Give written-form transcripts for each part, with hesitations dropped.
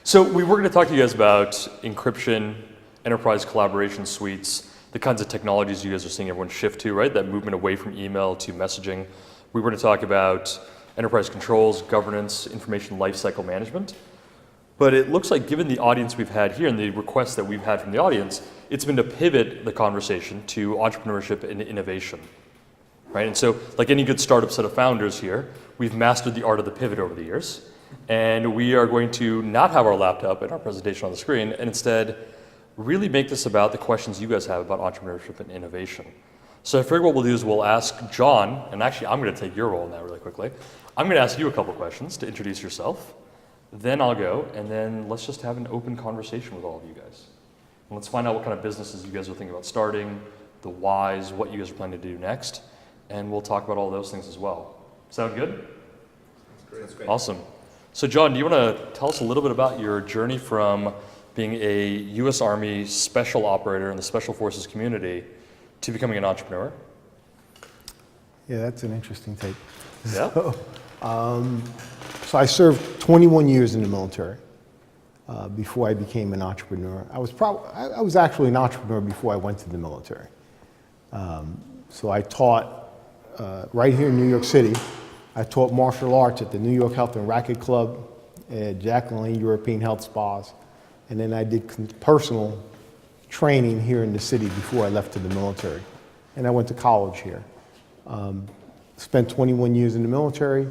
So we were going to talk to you guys about encryption, enterprise collaboration suites, the kinds of technologies you guys are seeing everyone shift to, right? That movement away from email to messaging. We were going to talk about enterprise controls, governance, information lifecycle management. But it looks like given the audience we've had here and the requests that we've had from the audience, it's been to pivot the conversation to entrepreneurship and innovation, right? And so like any good startup set of founders here, we've mastered the art of the pivot over the years. And we are going to not have our laptop and our presentation on the screen and instead really make this about the questions you guys have about entrepreneurship and innovation. So I figure what we'll do is we'll ask John, and actually I'm going to take your role in that really quickly. I'm going to ask you a couple questions to introduce yourself. Then I'll go, and then let's just have an open conversation with all of you guys. And let's find out what kind of businesses you guys are thinking about starting, the whys, what you guys are planning to do next, and we'll talk about all those things as well. Sound good? That's great. Awesome. So John, do you want to tell us a little bit about your journey from being a U.S. Army special operator in the Special Forces community to becoming an entrepreneur? Yeah, that's an interesting take. Yeah. So I served 21 years in the military before I became an entrepreneur. I was actually an entrepreneur before I went to the military. So I taught right here in New York City. I taught martial arts at the New York Health and Racquet Club, at Jacqueline Lane European Health Spas, and then I did personal training here in the city before I left to the military. And I went to college here. Spent 21 years in the military,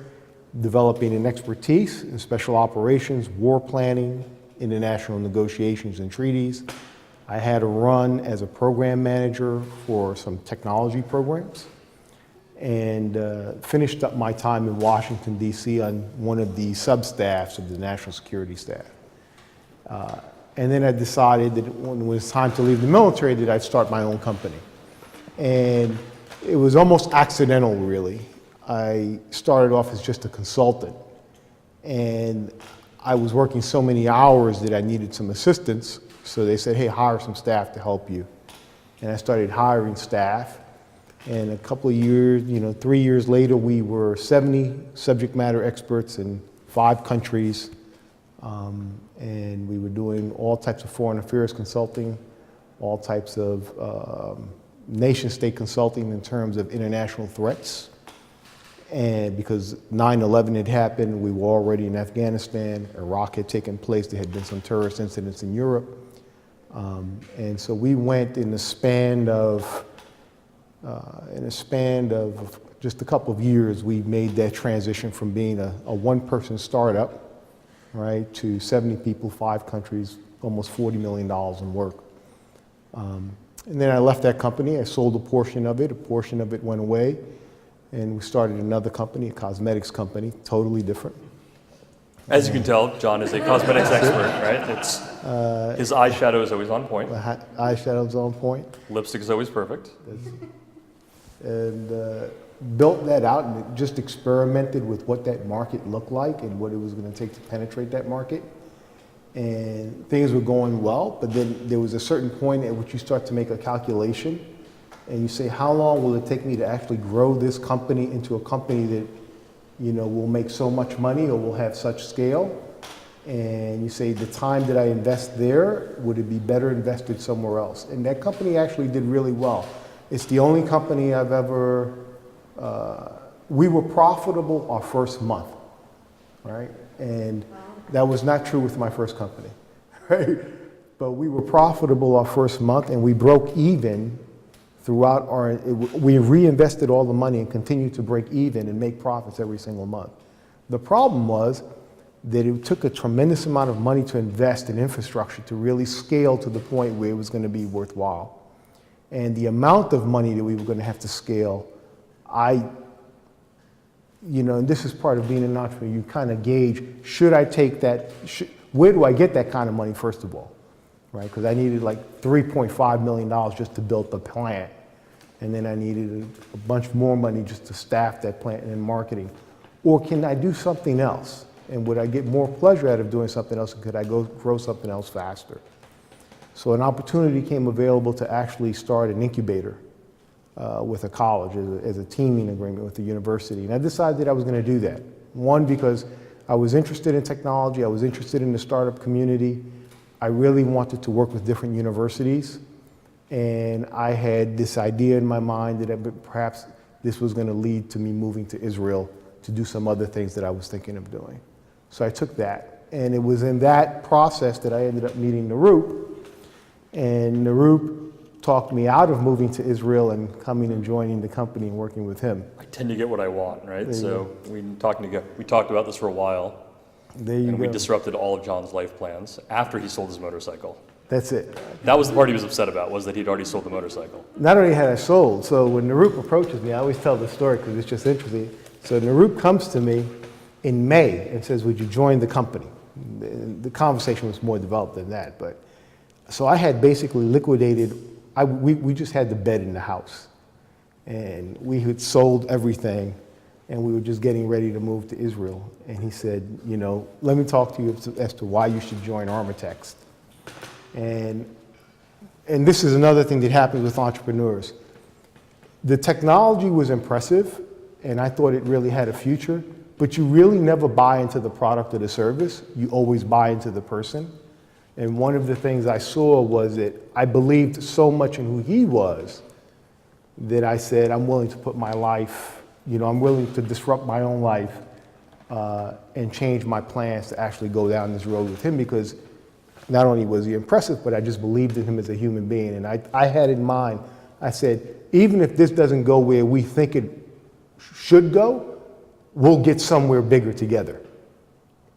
developing an expertise in special operations, war planning, international negotiations and treaties. I had a run as a program manager for some technology programs, and finished up my time in Washington, D.C. on one of the sub-staffs of the National Security Staff. And then I decided that when it was time to leave the military that I'd start my own company. And it was almost accidental, really. I started off as just a consultant, and I was working so many hours that I needed some assistance, so they said, hey, hire some staff to help you. And I started hiring staff. And a couple of years, 3 years later, we were 70 subject matter experts in 5 countries. And we were doing all types of foreign affairs consulting, all types of nation-state consulting in terms of international threats. And because 9/11 had happened, we were already in Afghanistan, Iraq had taken place, there had been some terrorist incidents in Europe. And so we went in the span of just a couple of years, we made that transition from being a one-person startup, right, to 70 people, 5 countries, almost $40 million in work. And then I left that company. I sold a portion of it went away, and we started another company, a cosmetics company, totally different. As you can tell, John is a cosmetics expert, right? It's, his eyeshadow is always on point. Eyeshadow's on point. Lipstick is always perfect. And built that out and just experimented with what that market looked like and what it was going to take to penetrate that market. And things were going well, but then there was a certain point at which you start to make a calculation and you say, how long will it take me to actually grow this company into a company that, will make so much money or will have such scale? And you say, the time that I invest there, would it be better invested somewhere else? And that company actually did really well. It's the only company I've ever, we were profitable our first month, right? And that was not true with my first company, right? But we were profitable our first month and we broke even throughout we reinvested all the money and continued to break even and make profits every single month. The problem was that it took a tremendous amount of money to invest in infrastructure to really scale to the point where it was going to be worthwhile. And the amount of money that we were going to have to scale, and this is part of being an entrepreneur, you kind of gauge, should I take that, where do I get that kind of money first of all, right? Because I needed like $3.5 million just to build the plant. And then I needed a bunch more money just to staff that plant and marketing. Or can I do something else? And would I get more pleasure out of doing something else? And could I grow something else faster? So an opportunity came available to actually start an incubator with a college as a teaming agreement with the university. And I decided that I was going to do that. One, because I was interested in technology. I was interested in the startup community. I really wanted to work with different universities. And I had this idea in my mind that perhaps this was going to lead to me moving to Israel to do some other things that I was thinking of doing. So I took that. And it was in that process that I ended up meeting Navroop. And Navroop talked me out of moving to Israel and coming and joining the company and working with him. I tend to get what I want, right? So we talked about this for a while. There you and go. we disrupted all of John's life plans after he sold his motorcycle. That's it. That was the part he was upset about, was that he'd already sold the motorcycle. Not only had I sold, so when Navroop approaches me, I always tell the story because it's just interesting. So Navroop comes to me in May and says, would you join the company? The conversation was more developed than that. But so I had basically liquidated, we just had the bed in the house. And we had sold everything and we were just getting ready to move to Israel. And he said, let me talk to you as to why you should join ArmorText. And this is another thing that happens with entrepreneurs. The technology was impressive, and I thought it really had a future, but you really never buy into the product or the service. You always buy into the person. And one of the things I saw was that I believed so much in who he was that I said, I'm willing to put my life, I'm willing to disrupt my own life and change my plans to actually go down this road with him, because not only was he impressive, but I just believed in him as a human being. And I had in mind, I said, even if this doesn't go where we think it should go, we'll get somewhere bigger together.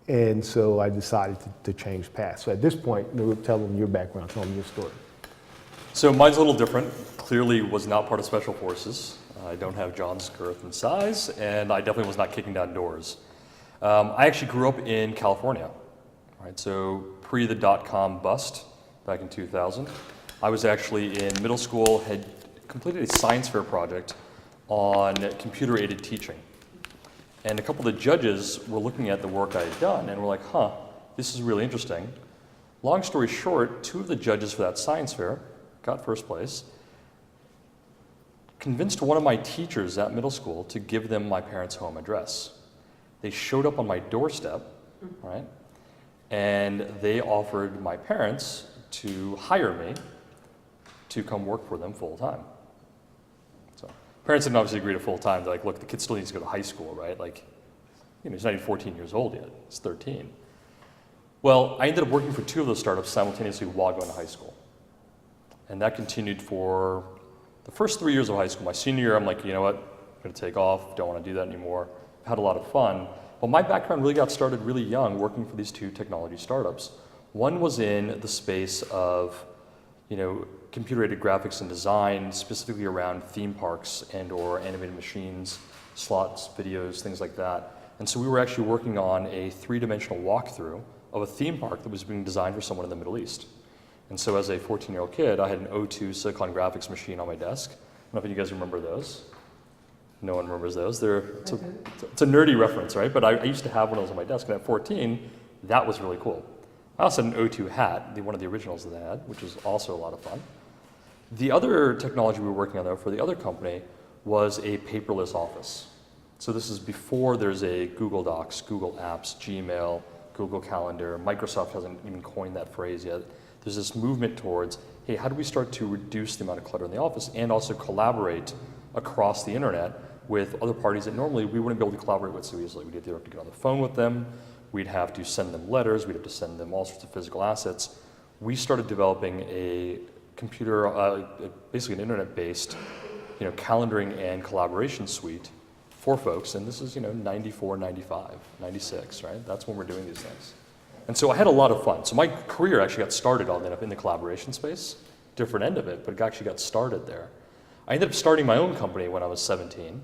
And so I decided to change paths. So at this point, Navroop, tell them your background, tell them your story. So mine's a little different. Clearly was not part of Special Forces. I don't have John's girth and size, and I definitely was not kicking down doors. I actually grew up in California. Right, so pre the dot-com bust back in 2000, I was actually in middle school, had completed a science fair project on computer-aided teaching. And a couple of the judges were looking at the work I had done and were like, this is really interesting. Long story short, 2 of the judges for that science fair got first place, convinced one of my teachers at middle school to give them my parents' home address. They showed up on my doorstep, right? And they offered my parents to hire me to come work for them full time. So parents didn't obviously agree to full time. They're like, look, the kid still needs to go to high school, right? Like, he's not even 14 years old yet. He's 13. Well, I ended up working for 2 of those startups simultaneously while going to high school. And that continued for the first 3 years of high school. My senior year, I'm like, you know what? I'm going to take off. Don't want to do that anymore. I've had a lot of fun. But my background really got started really young working for these 2 technology startups. One was in the space of, computer-aided graphics and design, specifically around theme parks and or animated machines, slots, videos, things like that. And so we were actually working on a 3-dimensional walkthrough of a theme park that was being designed for someone in the Middle East. And so as a 14-year-old kid, I had an O2 Silicon graphics machine on my desk. I don't know if you guys remember those. No one remembers those. It's a nerdy reference, right? But I used to have one of those on my desk, and at 14, that was really cool. I also had an O2 hat, one of the originals that they had, which was also a lot of fun. The other technology we were working on, though, for the other company was a paperless office. So this is before there's a Google Docs, Google Apps, Gmail, Google Calendar. Microsoft hasn't even coined that phrase yet. There's this movement towards, hey, how do we start to reduce the amount of clutter in the office and also collaborate across the internet with other parties that normally we wouldn't be able to collaborate with so easily. We'd either have to get on the phone with them, we'd have to send them letters, we'd have to send them all sorts of physical assets. We started developing a computer, basically an internet-based, calendaring and collaboration suite for folks, and this is, 94, 95, 96, right? That's when we're doing these things. And so I had a lot of fun. So my career actually got started in the collaboration space, different end of it, but it actually got started there. I ended up starting my own company when I was 17,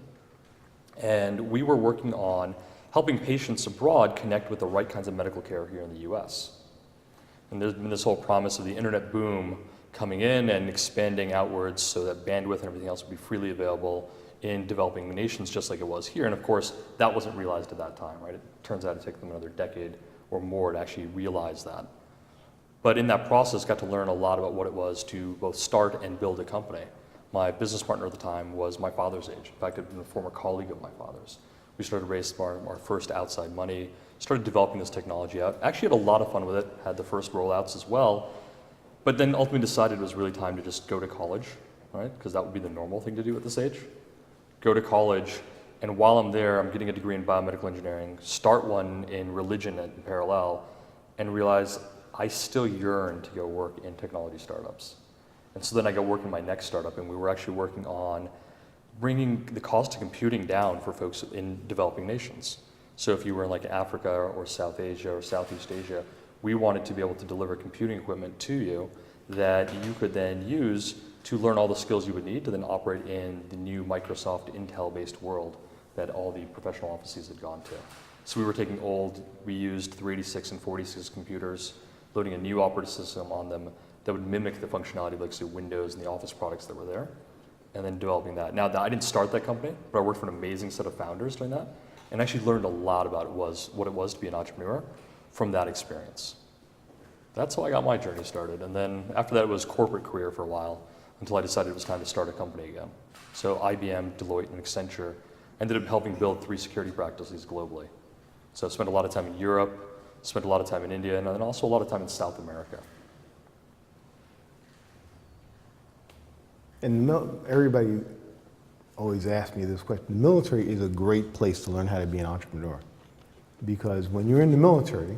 and we were working on helping patients abroad connect with the right kinds of medical care here in the US. And there's been this whole promise of the internet boom coming in and expanding outwards so that bandwidth and everything else would be freely available in developing nations just like it was here. And of course, that wasn't realized at that time, right? It turns out it took them another decade or more to actually realize that. But in that process, got to learn a lot about what it was to both start and build a company. My business partner at the time was my father's age. In fact, I'd been a former colleague of my father's. We started raising our first outside money started developing this technology out. Actually had a lot of fun with it, had the first rollouts as well, but then ultimately decided it was really time to just go to college, right? Because that would be the normal thing to do at this age. Go to college, and while I'm there, I'm getting a degree in biomedical engineering, start one in religion in parallel, and realize I still yearn to go work in technology startups. And so then I go work in my next startup, and we were actually working on bringing the cost of computing down for folks in developing nations. So if you were in like Africa or South Asia or Southeast Asia, we wanted to be able to deliver computing equipment to you that you could then use to learn all the skills you would need to then operate in the new Microsoft Intel-based world that all the professional offices had gone to. So we were taking old, reused 386 and 46 computers, loading a new operating system on them that would mimic the functionality of like say Windows and the Office products that were there, and then developing that. Now, I didn't start that company, but I worked for an amazing set of founders doing that, and actually learned a lot about what it was to be an entrepreneur from that experience. That's how I got my journey started, and then after that it was corporate career for a while, until I decided it was time to start a company again. So IBM, Deloitte, and Accenture ended up helping build 3 security practices globally. So I spent a lot of time in Europe, spent a lot of time in India, and then also a lot of time in South America. And everybody always asks me this question. The military is a great place to learn how to be an entrepreneur. Because when you're in the military,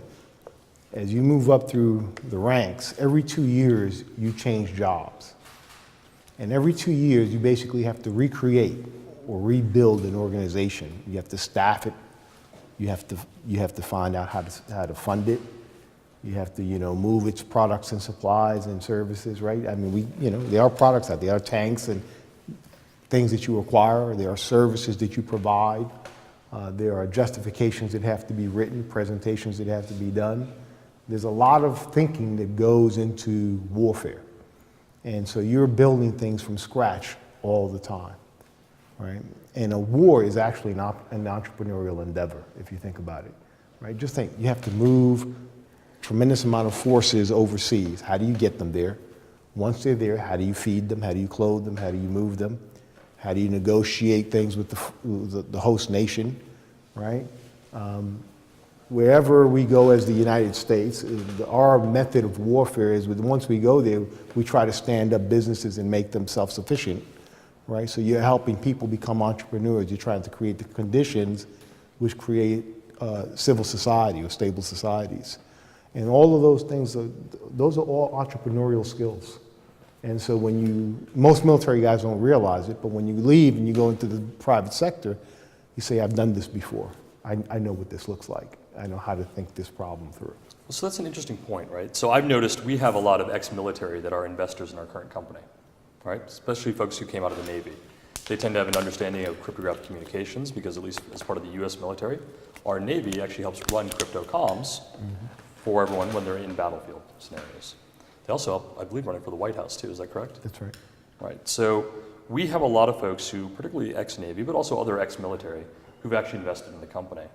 as you move up through the ranks, every 2 years you change jobs. And every 2 years you basically have to recreate or rebuild an organization. You have to staff it. You have to find out how to fund it. You have to, move its products and supplies and services, right? I mean, there are products out there. There are tanks and things that you acquire. There are services that you provide. There are justifications that have to be written, presentations that have to be done. There's a lot of thinking that goes into warfare. And so you're building things from scratch all the time, right? And a war is actually an entrepreneurial endeavor, if you think about it, right? Just think, you have to move tremendous amount of forces overseas. How do you get them there? Once they're there, how do you feed them? How do you clothe them? How do you move them? How do you negotiate things with the host nation, right? Wherever we go as the United States, our method of warfare is once we go there, we try to stand up businesses and make them self-sufficient, right? So you're helping people become entrepreneurs. You're trying to create the conditions which create civil society or stable societies. And all of those things, those are all entrepreneurial skills. And so most military guys don't realize it, but when you leave and you go into the private sector, you say, I've done this before. I know what this looks like. I know how to think this problem through. So that's an interesting point, right? So I've noticed we have a lot of ex-military that are investors in our current company, right? Especially folks who came out of the Navy. They tend to have an understanding of cryptographic communications because at least as part of the US military, our Navy actually helps run crypto comms for everyone when they're in battlefield scenarios. They also help, I believe, run it for the White House too, is that correct? That's right. Right, so we have a lot of folks who, particularly ex-Navy, but also other ex-military, who've actually invested in the company.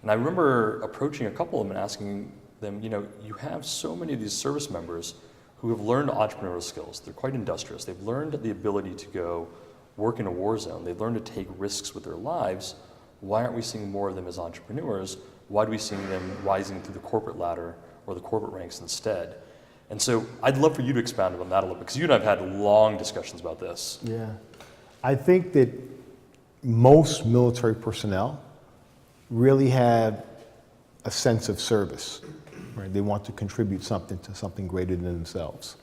And I remember approaching a couple of them and asking them, you have so many of these service members who have learned entrepreneurial skills. They're quite industrious. They've learned the ability to go work in a war zone. They've learned to take risks with their lives. Why aren't we seeing more of them as entrepreneurs? Why do we see them rising through the corporate ladder or the corporate ranks instead? And so I'd love for you to expand on that a little bit, because you and I have had long discussions about this. Yeah. I think that most military personnel really have a sense of service, right? They want to contribute something to something greater than themselves.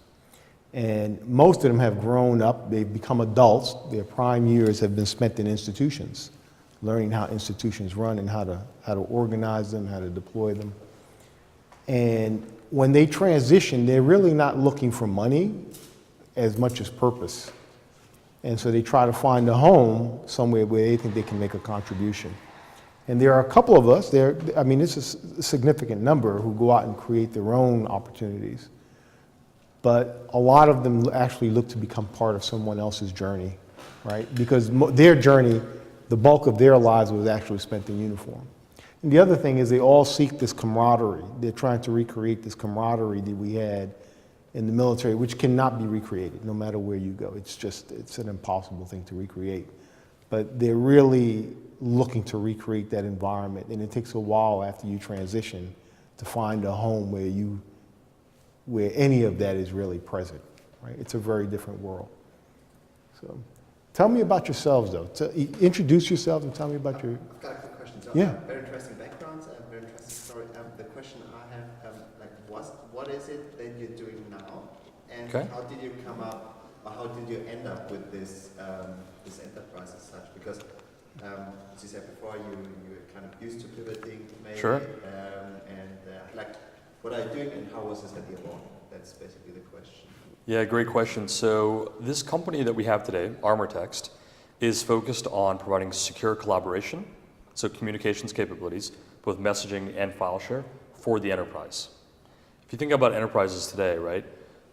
And most of them have grown up, they've become adults, their prime years have been spent in institutions, learning how institutions run and how to organize them, how to deploy them. And when they transition, they're really not looking for money as much as purpose. And so they try to find a home somewhere where they think they can make a contribution. And there are a couple of us, this is a significant number, who go out and create their own opportunities. But a lot of them actually look to become part of someone else's journey, right? Because their journey, the bulk of their lives was actually spent in uniform. And the other thing is they all seek this camaraderie. They're trying to recreate this camaraderie that we had in the military, which cannot be recreated no matter where you go. It's an impossible thing to recreate. but they're really looking to recreate that environment, and it takes a while after you transition to find a home where any of that is really present, right? It's a very different world. So, tell me about yourselves, though. Introduce yourselves and tell me about your. I've got a quick question. So, Yeah. Very interesting backgrounds and very interesting story. The question I have, what is it that you're doing now, and Okay. how did you come up, or how did you end up with this this enterprise as such? Because as you said before, you were kind of used to pivoting, maybe. Sure. What are you doing, and how was this idea born? That's basically the question. Yeah, great question. So this company that we have today, ArmorText, is focused on providing secure collaboration, so communications capabilities, both messaging and file share, for the enterprise. If you think about enterprises today, right,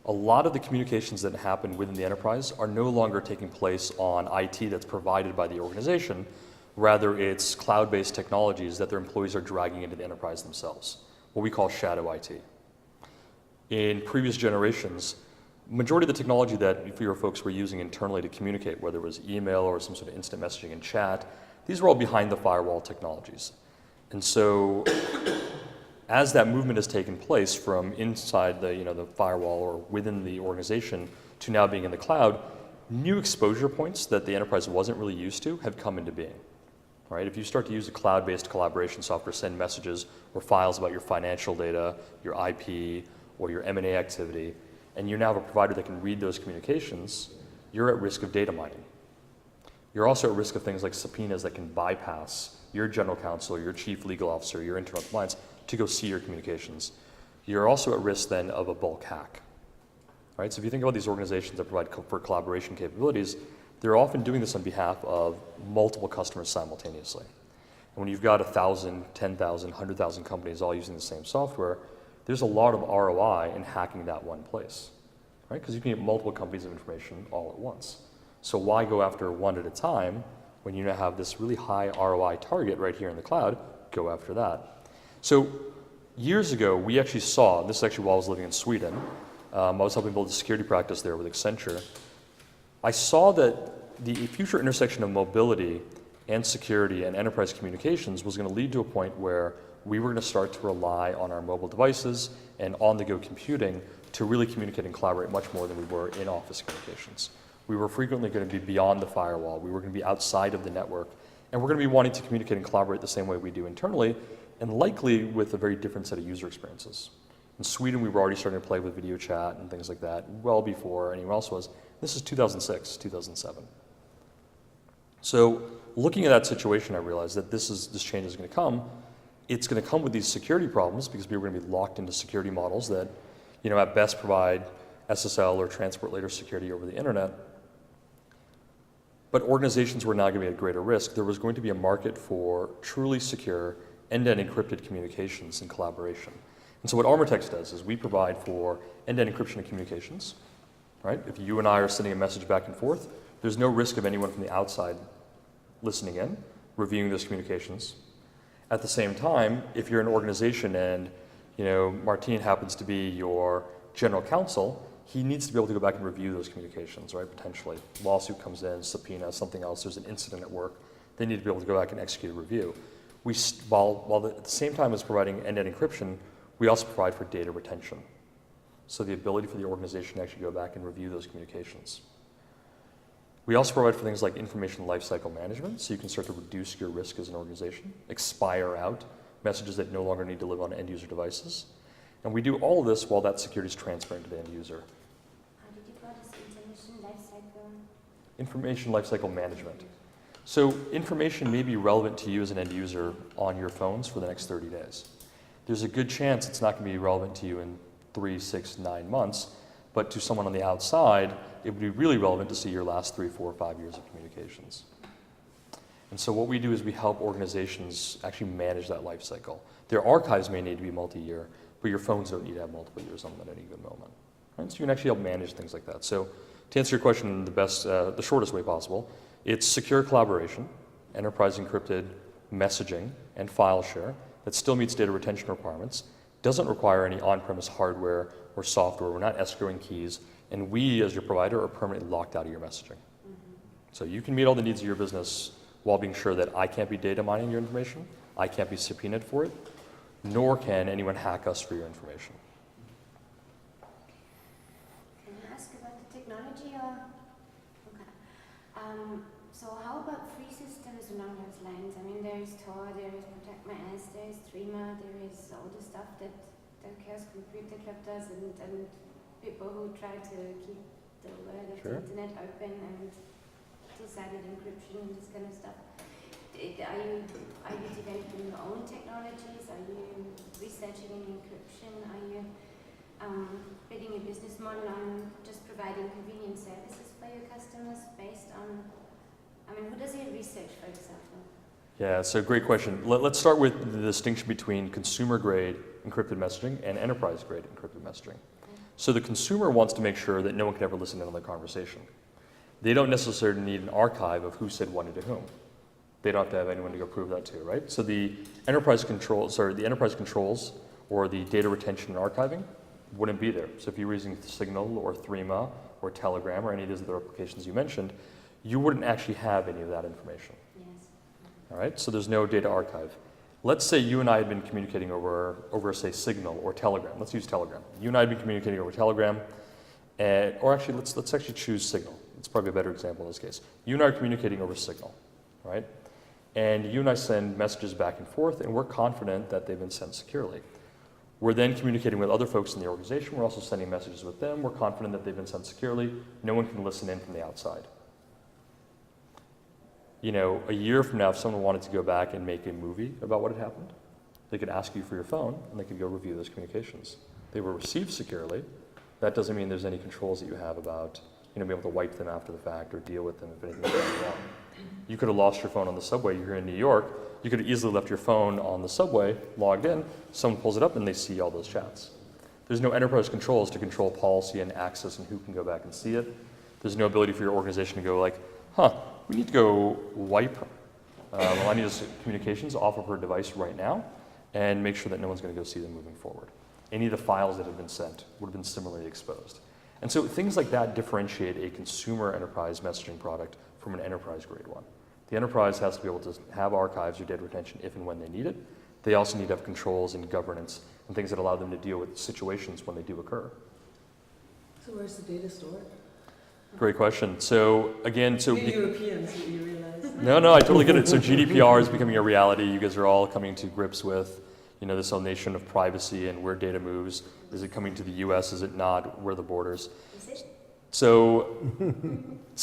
a lot of the communications that happen within the enterprise are no longer taking place on IT that's provided by the organization. Rather, it's cloud-based technologies that their employees are dragging into the enterprise themselves, what we call shadow IT. In previous generations, majority of the technology that your folks were using internally to communicate, whether it was email or some sort of instant messaging and chat, these were all behind the firewall technologies. And so as that movement has taken place from inside the firewall or within the organization to now being in the cloud, new exposure points that the enterprise wasn't really used to have come into being. Right? If you start to use a cloud-based collaboration software, send messages or files about your financial data, your IP, or your M&A activity, and you now have a provider that can read those communications, you're at risk of data mining. You're also at risk of things like subpoenas that can bypass your general counsel, your chief legal officer, your internal compliance to go see your communications. You're also at risk then of a bulk hack. Right? So if you think about these organizations that provide for collaboration capabilities, they're often doing this on behalf of multiple customers simultaneously. And when you've got 1,000, 10,000, 100,000 companies all using the same software, there's a lot of ROI in hacking that one place, right? Because you can get multiple companies of information all at once. So why go after one at a time when you now have this really high ROI target right here in the cloud? Go after that. So years ago, we actually saw, this is actually while I was living in Sweden, I was helping build a security practice there with Accenture. I saw that the future intersection of mobility and security and enterprise communications was going to lead to a point where we were going to start to rely on our mobile devices and on-the-go computing to really communicate and collaborate much more than we were in office communications. We were frequently going to be beyond the firewall. We were going to be outside of the network. And we're going to be wanting to communicate and collaborate the same way we do internally, and likely with a very different set of user experiences. In Sweden, we were already starting to play with video chat and things like that well before anyone else was. This is 2006, 2007. So looking at that situation, I realized that this change is going to come. It's going to come with these security problems because we were going to be locked into security models that, at best provide SSL or transport layer security over the internet. But organizations were now going to be at greater risk. There was going to be a market for truly secure end-to-end encrypted communications and collaboration. And so what ArmorText does is we provide for end-to-end encryption of communications. Right? If you and I are sending a message back and forth, there's no risk of anyone from the outside listening in, reviewing those communications. At the same time, if you're an organization and Martin happens to be your general counsel, he needs to be able to go back and review those communications, right? Potentially. Lawsuit comes in, subpoena, something else, there's an incident at work, they need to be able to go back and execute a review. While at the same time as providing end-to-end encryption, we also provide for data retention. So the ability for the organization to actually go back and review those communications. We also provide for things like information lifecycle management, so you can start to reduce your risk as an organization, expire out messages that no longer need to live on end user devices. And we do all of this while that security is transparent to the end user. How did you call this information lifecycle? Information lifecycle management. So information may be relevant to you as an end user on your phones for the next 30 days. There's a good chance it's not going to be relevant to you in 3, 6, 9 months, but to someone on the outside, it would be really relevant to see your last 3, 4, 5 years of communications. And so what we do is we help organizations actually manage that life cycle. Their archives may need to be multi-year, but your phones don't need to have multiple years on them at any given moment. Right? So you can actually help manage things like that. So to answer your question in the shortest way possible, it's secure collaboration, enterprise encrypted messaging, and file share that still meets data retention requirements, doesn't require any on-premise hardware or software. We're not escrowing keys, and we, as your provider, are permanently locked out of your messaging. So you can meet all the needs of your business while being sure that I can't be data mining your information, I can't be subpoenaed for it, nor can anyone hack us for your information. Can I ask about the technology or? Okay. So how about free systems along those lines? I mean, there is Tor, there is Protect My Ass, there is Streamer, there is all the stuff that chaos computer club does, and people who try to keep the world of the internet open and two-sided encryption and this kind of stuff. Are you developing your own technologies? Are you researching in encryption? Are you building a business model on just providing convenient services for your customers based on, I mean, who does your research, for example? Yeah, so great question. Let's start with the distinction between consumer-grade encrypted messaging and enterprise-grade encrypted messaging. So the consumer wants to make sure that no one can ever listen in on the conversation. They don't necessarily need an archive of who said what to whom. They don't have to have anyone to go prove that to, right? So the enterprise controls or the data retention and archiving wouldn't be there. So if you were using Signal or Threema or Telegram or any of those other applications you mentioned, you wouldn't actually have any of that information. Yes. All right, so there's no data archive. Let's say you and I had been communicating over say, Signal or Telegram. Let's use Telegram. You and I had been communicating over Telegram, or actually, let's actually choose Signal. It's probably a better example in this case. You and I are communicating over Signal, right? And you and I send messages back and forth, and we're confident that they've been sent securely. We're then communicating with other folks in the organization. We're also sending messages with them. We're confident that they've been sent securely. No one can listen in from the outside. You know, a year from now, if someone wanted to go back and make a movie about what had happened, they could ask you for your phone, and they could go review those communications. They were received securely. That doesn't mean there's any controls that you have about, being able to wipe them after the fact or deal with them if anything goes wrong. You could have lost your phone on the subway. You're in New York. You could have easily left your phone on the subway, logged in. Someone pulls it up, and they see all those chats. There's no enterprise controls to control policy and access and who can go back and see it. There's no ability for your organization to go like, we need to go wipe Melania's communications off of her device right now and make sure that no one's going to go see them moving forward. Any of the files that have been sent would have been similarly exposed. And so things like that differentiate a consumer enterprise messaging product from an enterprise grade one. The enterprise has to be able to have archives or data retention if and when they need it. They also need to have controls and governance and things that allow them to deal with situations when they do occur. So where's the data stored? Great question. So again, We're Europeans, you realize. No, I totally get it. So GDPR is becoming a reality. You guys are all coming to grips with, this whole nation of privacy and where data moves. Is it coming to the US? Is it not? Where are the borders? Is it? So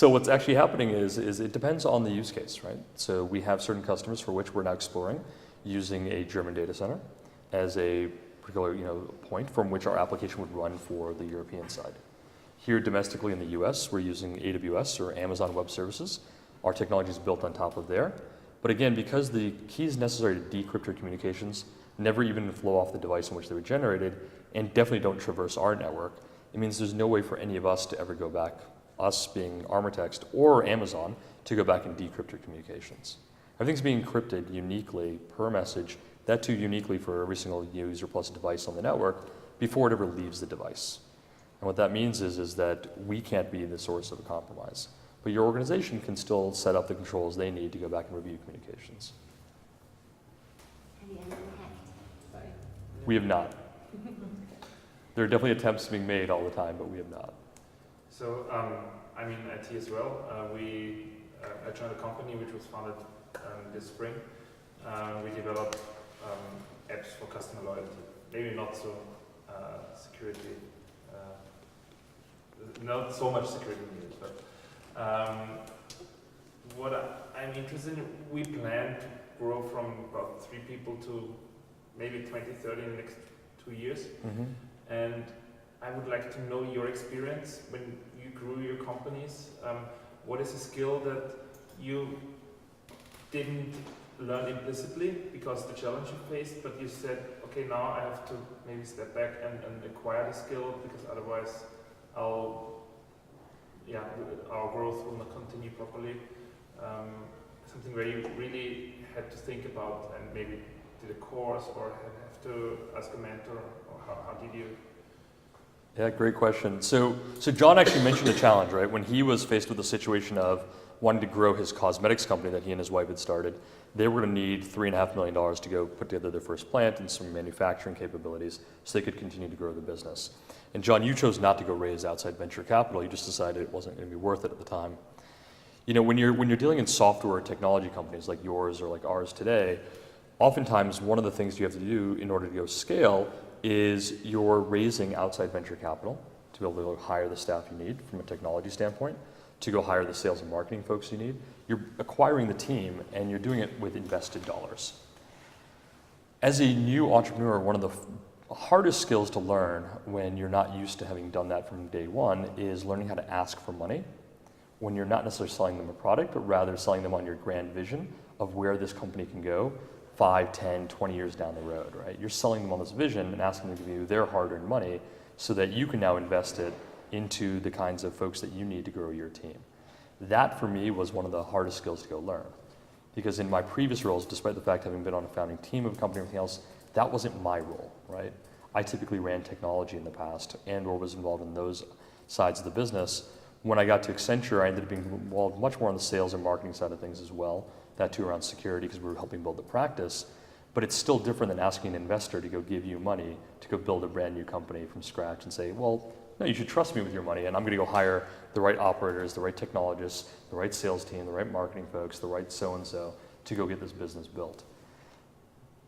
what's actually happening is it depends on the use case, right? So we have certain customers for which we're now exploring using a German data center as a particular, point from which our application would run for the European side. Here domestically in the US, we're using AWS or Amazon Web Services. Our technology is built on top of there. But again, because the keys necessary to decrypt your communications never even flow off the device in which they were generated and definitely don't traverse our network, it means there's no way for any of us to ever go back, us being ArmorText or Amazon, to go back and decrypt your communications. Everything's being encrypted uniquely per message, that too uniquely for every single user plus device on the network before it ever leaves the device. And what that means is that we can't be the source of a compromise. But your organization can still set up the controls they need to go back and review communications. Have you ever been hacked? Sorry. We have not. There are definitely attempts being made all the time, but we have not. So I'm in IT as well. I joined a company which was founded this spring. We developed apps for customer loyalty. Maybe not so security. Not so much security needed, but what I'm interested in, we plan to grow from about 3 people to maybe 20, 30 in the next 2 years. Mm-hmm. And I would like to know your experience when you grew your companies. What is a skill that you didn't learn implicitly because the challenge you faced, but you said, okay, now I have to maybe step back and acquire the skill because otherwise our growth will not continue properly. Something where you really had to think about and maybe did a course or have to ask a mentor, or how did you? Yeah, great question. So John actually mentioned the challenge, right? When he was faced with the situation of wanting to grow his cosmetics company that he and his wife had started. They were going to need $3.5 million to go put together their first plant and some manufacturing capabilities so they could continue to grow the business. And John, you chose not to go raise outside venture capital. You just decided it wasn't going to be worth it at the time. You know, when you're dealing in software or technology companies like yours or like ours today, oftentimes one of the things you have to do in order to go scale is you're raising outside venture capital to be able to hire the staff you need from a technology standpoint, to go hire the sales and marketing folks you need. You're acquiring the team and you're doing it with invested dollars. As a new entrepreneur, one of the hardest skills to learn when you're not used to having done that from day one is learning how to ask for money when you're not necessarily selling them a product, but rather selling them on your grand vision of where this company can go 5, 10, 20 years down the road, right? You're selling them on this vision and asking them to give you their hard-earned money so that you can now invest it into the kinds of folks that you need to grow your team. That, for me, was one of the hardest skills to go learn. Because in my previous roles, despite the fact having been on a founding team of a company and everything else, that wasn't my role, right? I typically ran technology in the past and or was involved in those sides of the business. When I got to Accenture, I ended up being involved much more on the sales and marketing side of things as well. That too around security because we were helping build the practice. But it's still different than asking an investor to go give you money to go build a brand new company from scratch and say, well, no, you should trust me with your money and I'm going to go hire the right operators, the right technologists, the right sales team, the right marketing folks, the right so-and-so to go get this business built.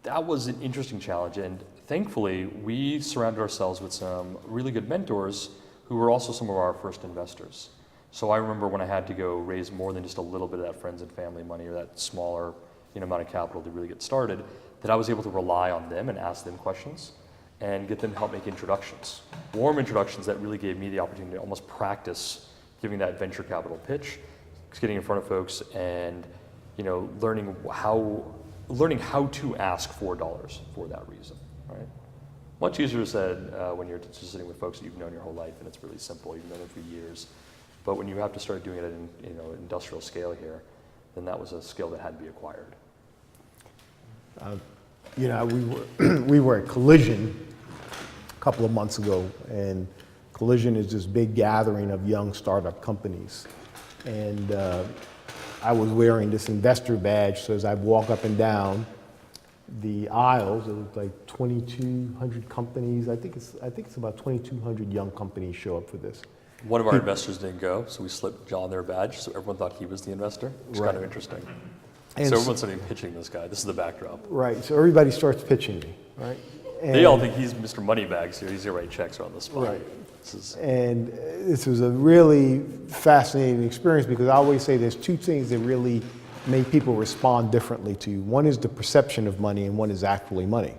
That was an interesting challenge, and thankfully we surrounded ourselves with some really good mentors who were also some of our first investors. So I remember when I had to go raise more than just a little bit of that friends and family money or that smaller amount of capital to really get started, that I was able to rely on them and ask them questions and get them to help make introductions. Warm introductions that really gave me the opportunity to almost practice giving that venture capital pitch, getting in front of folks and learning how to ask $4 for that reason, right? Much easier said when you're just sitting with folks that you've known your whole life and it's really simple, you've known them for years. But when you have to start doing it at industrial scale here, then that was a skill that had to be acquired. We were at Collision a couple of months ago, and Collision is this big gathering of young startup companies. And I was wearing this investor badge, so as I walk up and down the aisles, it was like 2,200 companies. I think it's about 2,200 young companies show up for this. One of our investors didn't go, so we slipped John their badge, so everyone thought he was the investor. It's kind of interesting. And so everyone's starting pitching this guy. This is the backdrop. Right, so everybody starts pitching me, right? And they all think he's Mr. Moneybags here. He's going to write checks on the spot. Right. And this was a really fascinating experience because I always say there's two things that really make people respond differently to. One is the perception of money and one is actually money,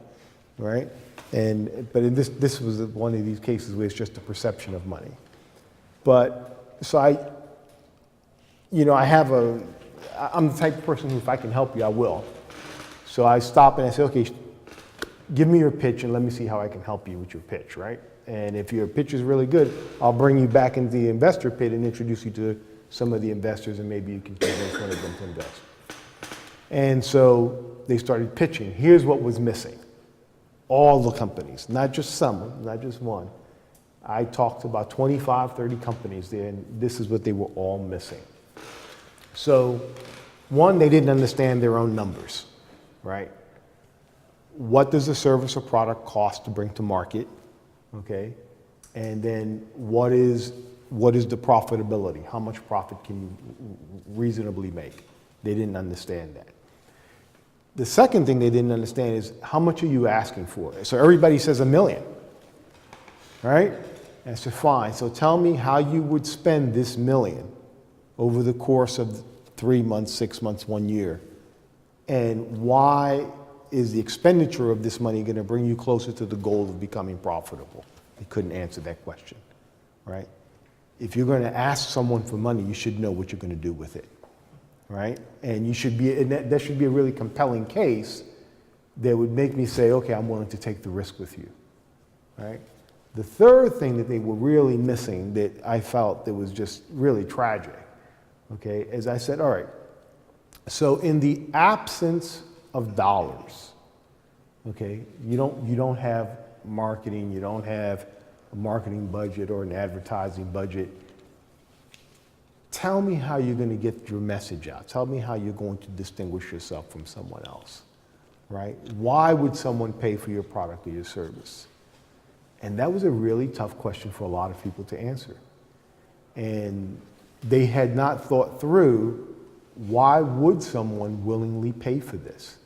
right? But in this was one of these cases where it's just the perception of money. But, so I'm the type of person who if I can help you, I will. So I stop and I say, okay, give me your pitch and let me see how I can help you with your pitch, right? And if your pitch is really good, I'll bring you back into the investor pit and introduce you to some of the investors and maybe you can convince one of them to invest. And so they started pitching. Here's what was missing. All the companies, not just some, not just one. I talked to about 25, 30 companies there, and this is what they were all missing. So, one, they didn't understand their own numbers, right? What does a service or product cost to bring to market, okay? And then what is the profitability? How much profit can you reasonably make? They didn't understand that. The second thing they didn't understand is how much are you asking for? So everybody says $1 million, right? And I said, fine, so tell me how you would spend this $1 million over the course of 3 months, 6 months, 1 year. And why is the expenditure of this money going to bring you closer to the goal of becoming profitable? They couldn't answer that question, right? If you're going to ask someone for money, you should know what you're going to do with it, right? And that should be a really compelling case that would make me say, okay, I'm willing to take the risk with you, right? The third thing that they were really missing that I felt that was just really tragic, okay, is I said, all right, so in the absence of dollars, okay, you don't have marketing, you don't have a marketing budget or an advertising budget. tell me how you're going to get your message out. Tell me how you're going to distinguish yourself from someone else, right? Why would someone pay for your product or your service? And that was a really tough question for a lot of people to answer. And they had not thought through, why would someone willingly pay for this?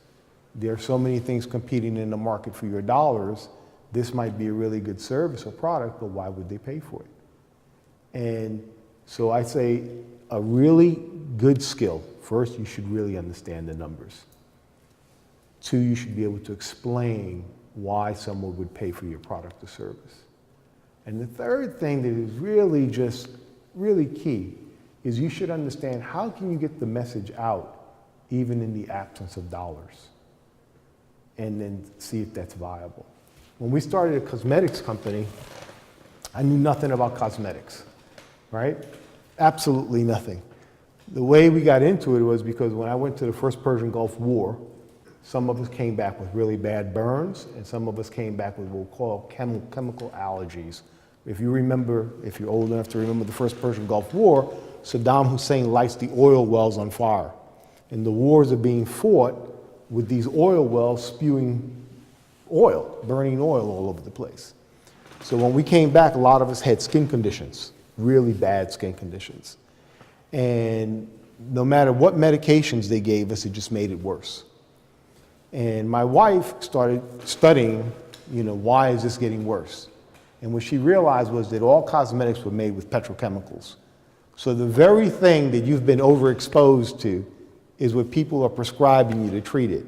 There are so many things competing in the market for your dollars. This might be a really good service or product, but why would they pay for it? And so I say a really good skill. First, you should really understand the numbers. Two, you should be able to explain why someone would pay for your product or service. And the third thing that is really key is you should understand how can you get the message out even in the absence of dollars, and then see if that's viable. When we started a cosmetics company, I knew nothing about cosmetics, right? Absolutely nothing. The way we got into it was because when I went to the first Persian Gulf War, some of us came back with really bad burns, and some of us came back with what we'll call chemical allergies. If you remember, if you're old enough to remember the first Persian Gulf War, Saddam Hussein lights the oil wells on fire. And the wars are being fought with these oil wells spewing oil, burning oil all over the place. So when we came back, a lot of us had skin conditions, really bad skin conditions. And no matter what medications they gave us, it just made it worse. And my wife started studying, why is this getting worse? And what she realized was that all cosmetics were made with petrochemicals. So the very thing that you've been overexposed to is what people are prescribing you to treat it.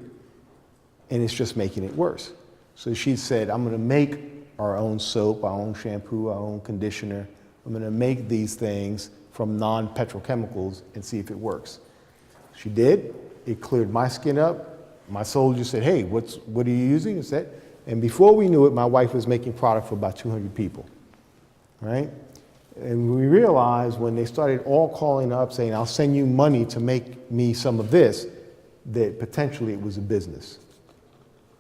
And it's just making it worse. So she said, I'm going to make our own soap, our own shampoo, our own conditioner. I'm going to make these things from non-petrochemicals and see if it works. She did. It cleared my skin up. My soldier said, hey, what are you using? I said, and before we knew it, my wife was making product for about 200 people, right? And we realized when they started all calling up saying, I'll send you money to make me some of this, that potentially it was a business.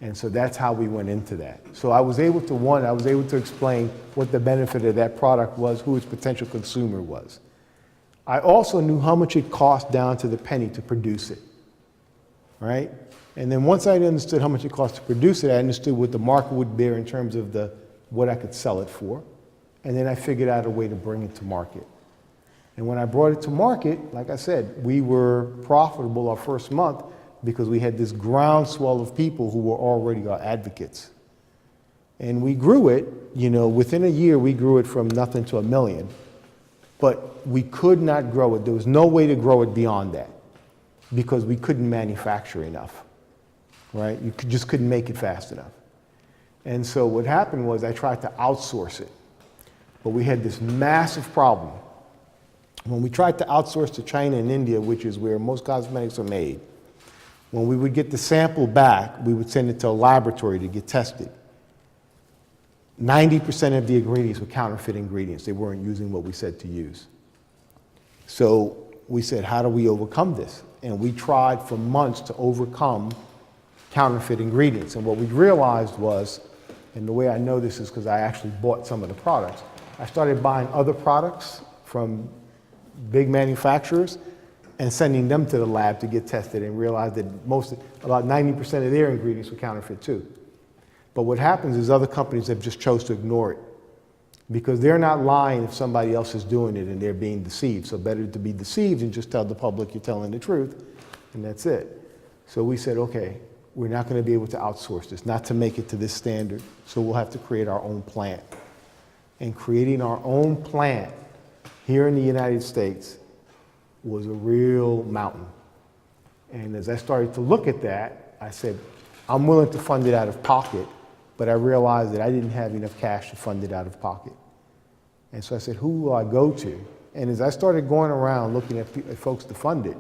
And so that's how we went into that. So I was able to explain what the benefit of that product was, who its potential consumer was. I also knew how much it cost down to the penny to produce it, right? And then once I understood how much it cost to produce it, I understood what the market would bear in terms of what I could sell it for. And then I figured out a way to bring it to market. And when I brought it to market, like I said, we were profitable our first month because we had this groundswell of people who were already our advocates. And we grew it, within a year we grew it from nothing to $1 million. But we could not grow it. There was no way to grow it beyond that because we couldn't manufacture enough. Right? You just couldn't make it fast enough. And so what happened was I tried to outsource it. But we had this massive problem. When we tried to outsource to China and India, which is where most cosmetics are made, when we would get the sample back, we would send it to a laboratory to get tested. 90% of the ingredients were counterfeit ingredients. They weren't using what we said to use. So we said, how do we overcome this? And we tried for months to overcome counterfeit ingredients. And what we realized was, and the way I know this is because I actually bought some of the products, I started buying other products from big manufacturers and sending them to the lab to get tested, and realized that about 90% of their ingredients were counterfeit too. But what happens is other companies have just chose to ignore it because they're not lying if somebody else is doing it and they're being deceived. So better to be deceived and just tell the public you're telling the truth, and that's it. So we said, okay, we're not going to be able to outsource this, not to make it to this standard, so we'll have to create our own plant. And creating our own plant here in the United States was a real mountain. And as I started to look at that, I said, I'm willing to fund it out of pocket, but I realized that I didn't have enough cash to fund it out of pocket. And so I said, who will I go to? And as I started going around looking at folks to fund it,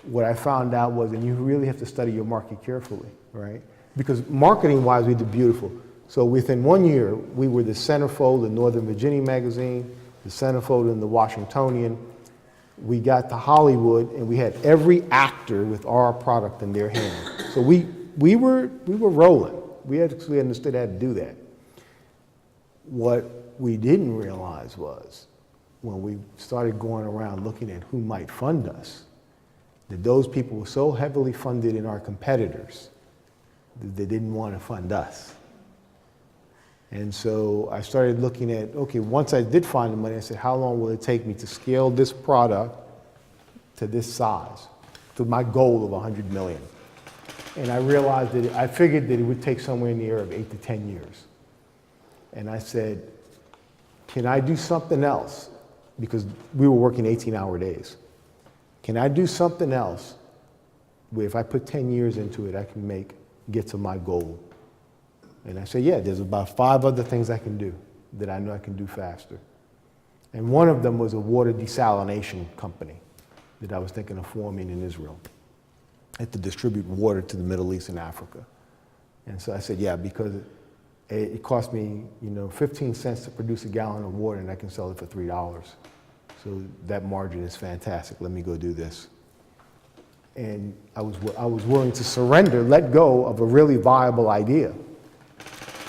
what I found out was, and you really have to study your market carefully, right? Because marketing-wise, we did beautiful. So within 1 year, we were the centerfold in Northern Virginia magazine, the centerfold in the Washingtonian. We got to Hollywood, and we had every actor with our product in their hand. So we were rolling. We actually understood how to do that. What we didn't realize was when we started going around looking at who might fund us, that those people were so heavily funded in our competitors that they didn't want to fund us. And so I started looking at, okay, once I did find the money, I said, how long will it take me to scale this product to this size, to my goal of 100 million? And I realized that I figured that it would take somewhere in the area of 8 to 10 years. And I said, can I do something else? Because we were working 18-hour days. Can I do something else where if I put 10 years into it, I can get to my goal? And I said, yeah, there's about 5 other things I can do that I know I can do faster. And one of them was a water desalination company that I was thinking of forming in Israel, to distribute water to the Middle East and Africa. And so I said, yeah, because it cost me, 15 cents to produce a gallon of water, and I can sell it for $3. So that margin is fantastic. Let me go do this. And I was willing to let go of a really viable idea